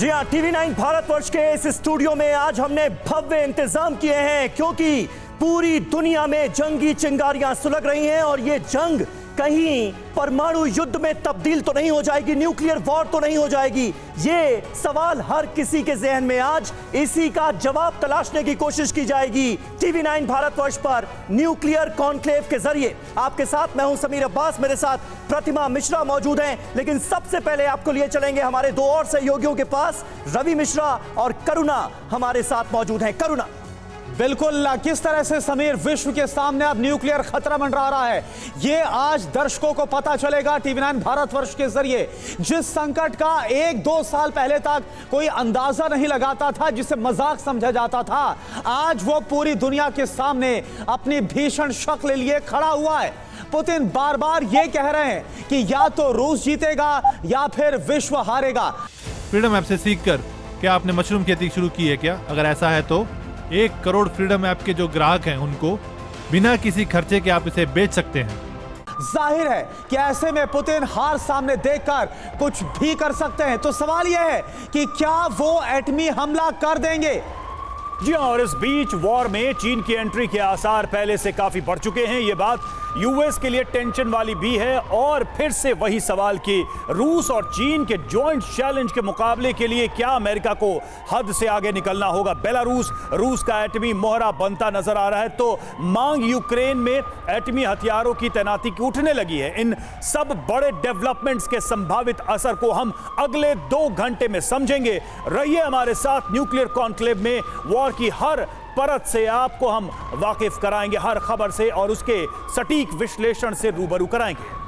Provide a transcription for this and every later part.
जी हाँ, TV9 भारतवर्ष के इस स्टूडियो में आज हमने भव्य इंतजाम किए हैं क्योंकि पूरी दुनिया में जंगी चिंगारियां सुलग रही हैं और ये जंग कहीं परमाणु युद्ध में तब्दील तो नहीं हो जाएगी, न्यूक्लियर वॉर तो नहीं हो जाएगी। ये सवाल हर किसी के जहन में आज इसी का जवाब तलाशने की कोशिश की जाएगी। TV9 भारतवर्ष पर न्यूक्लियर कॉन्क्लेव के जरिए आपके साथ मैं हूं समीर अब्बास, मेरे साथ प्रतिमा मिश्रा मौजूद हैं। लेकिन सबसे पहले आपको लिए चलेंगे हमारे दो और सहयोगियों के पास, रवि मिश्रा और करुणा हमारे साथ मौजूद हैं। करुणा, बिल्कुल, किस तरह से समीर विश्व के सामने अब न्यूक्लियर खतरा मंडरा रहा है, ये आज दर्शकों को पता चलेगा TV9 भारतवर्ष के जरिए। जिस संकट का 1-2 साल पहले तक कोई अंदाजा नहीं लगाता था, जिसे मजाक समझा जाता था, आज वो पूरी दुनिया के सामने अपनी भीषण शक्ल लिए खड़ा हुआ है। पुतिन बार बार ये कह रहे हैं कि या तो रूस जीतेगा या फिर विश्व हारेगा। फ्रीडम ऐप से सीखकर क्या आपने मशरूम खेती शुरू की है क्या? अगर ऐसा है तो 1 करोड़ फ्रीडम ऐप के जो ग्राहक हैं उनको बिना किसी खर्चे के आप इसे बेच सकते हैं। जाहिर है कि ऐसे में पुतिन हार सामने देखकर कुछ भी कर सकते हैं। तो सवाल यह है कि क्या वो एटमी हमला कर देंगे? जी हाँ, और इस बीच वॉर में चीन की एंट्री के आसार पहले से काफी बढ़ चुके हैं। ये बात यूएस के लिए टेंशन वाली भी है और फिर से वही सवाल कि रूस और चीन के जॉइंट चैलेंज के मुकाबले के लिए क्या अमेरिका को हद से आगे निकलना होगा। बेलारूस रूस का एटमी मोहरा बनता नजर आ रहा है, तो मांग यूक्रेन में एटमी हथियारों की तैनाती की उठने लगी है। इन सब बड़े डेवलपमेंट्स के संभावित असर को हम अगले 2 घंटे में समझेंगे। रहिए हमारे साथ, न्यूक्लियर कॉन्क्लेव में वॉर की हर परत से आपको हम वाकिफ कराएंगे, हर खबर से और उसके सटीक विश्लेषण से रूबरू कराएंगे।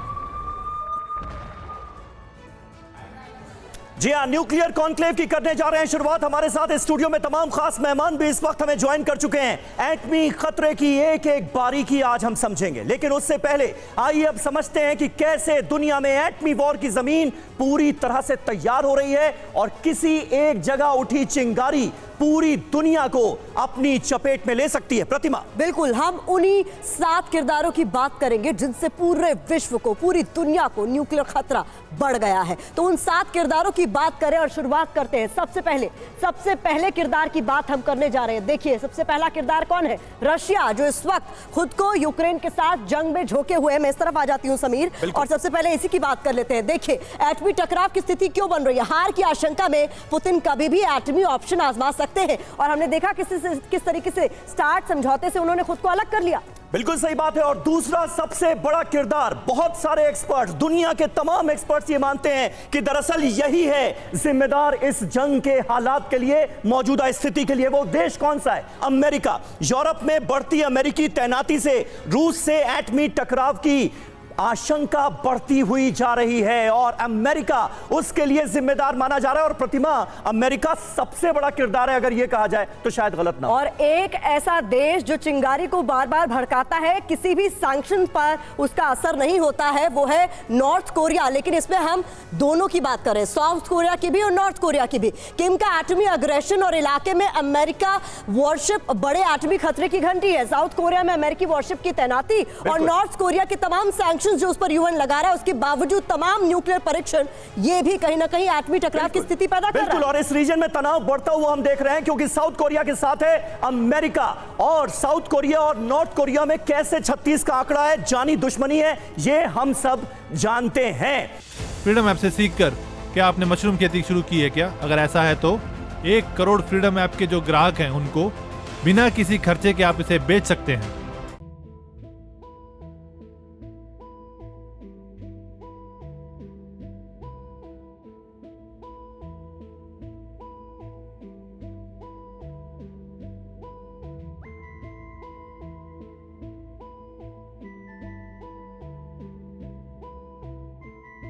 जी हाँ, न्यूक्लियर कॉन्क्लेव की करने जा रहे हैं शुरुआत। हमारे साथ इस स्टूडियो में तमाम खास मेहमान भी इस वक्त हमें ज्वाइन कर चुके हैं। एटमी खतरे की एक एक बारीकी आज हम समझेंगे, लेकिन उससे पहले आइए अब समझते हैं कि कैसे दुनिया में एटमी वॉर की जमीन पूरी तरह से तैयार हो रही है और किसी एक जगह उठी चिंगारी पूरी दुनिया को अपनी चपेट में ले सकती है। प्रतिमा, बिल्कुल, हम उन्हीं 7 किरदारों की बात करेंगे जिनसे पूरे विश्व को, पूरी दुनिया को न्यूक्लियर खतरा बढ़ गया है। तो उन 7 किरदारों की बात करें और शुरुआत करते हैं। सबसे पहले किरदार की बात हम करने जा रहे हैं। देखिए, सबसे पहला किरदार कौन है? रशिया, जो इस वक्त खुद को यूक्रेन के साथ जंग में झोंके हुए है। मैं इस तरफ आ जाती हूँ समीर, और सबसे पहले इसी की बात कर लेते हैं। देखिए, एटमी टकराव की स्थिति क्यों बन रही है? हार की आशंका में पुतिन कभी भी एटमी ऑप्शन आजमा सकते हैं और हमने देखा किस तरीके से स्टार्ट समझौते से उन्होंने खुद को अलग कर लिया। बिल्कुल सही बात है। और दूसरा सबसे बड़ा किरदार, बहुत सारे एक्सपर्ट्स, दुनिया के तमाम एक्सपर्ट्स ये मानते हैं कि दरअसल यही है जिम्मेदार इस जंग के हालात के लिए, मौजूदा स्थिति के लिए। वो देश कौन सा है? अमेरिका। यूरोप में बढ़ती अमेरिकी तैनाती से रूस से एटमी टकराव की आशंका बढ़ती हुई जा रही है और अमेरिका उसके लिए जिम्मेदार माना जा रहा है। और प्रतिमा, अमेरिका सबसे बड़ा किरदार है अगर यह कहा जाए तो शायद गलत ना हो। और एक ऐसा देश जो चिंगारी को बार बार भड़काता है, किसी भी सैंक्शन पर उसका असर नहीं होता है, वो है नॉर्थ कोरिया। लेकिन इसमें हम दोनों की बात करें, साउथ कोरिया की भी और नॉर्थ कोरिया की भी। किम का एटमी अग्रेशन और इलाके में अमेरिका वॉरशिप बड़े एटमी खतरे की घंटी है। साउथ कोरिया में अमेरिकी वॉरशिप की तैनाती और नॉर्थ कोरिया के तमाम सैंक्शन जो उस पर यूएन लगा रहा है, उसके बावजूद तमाम न्यूक्लियर परीक्षण, ये भी कहीं ना कहीं एटमी टकराव की स्थिति पैदा कर रहा है। और इस रीजन में तनाव बढ़ता हुआ हम देख रहे हैं क्योंकि साउथ कोरिया के साथ है अमेरिका, और साउथ कोरिया और नॉर्थ कोरिया में कैसे 36 का आंकड़ा है, जानी दुश्मनी है, ये हम सब जानते हैं। फ्रीडम ऐप से सीखकर क्या आपने मशरूम खेती शुरू की है क्या? अगर ऐसा है तो 1 करोड़ फ्रीडम ऐप के जो ग्राहक हैं उनको बिना किसी खर्चे के आप इसे बेच सकते हैं।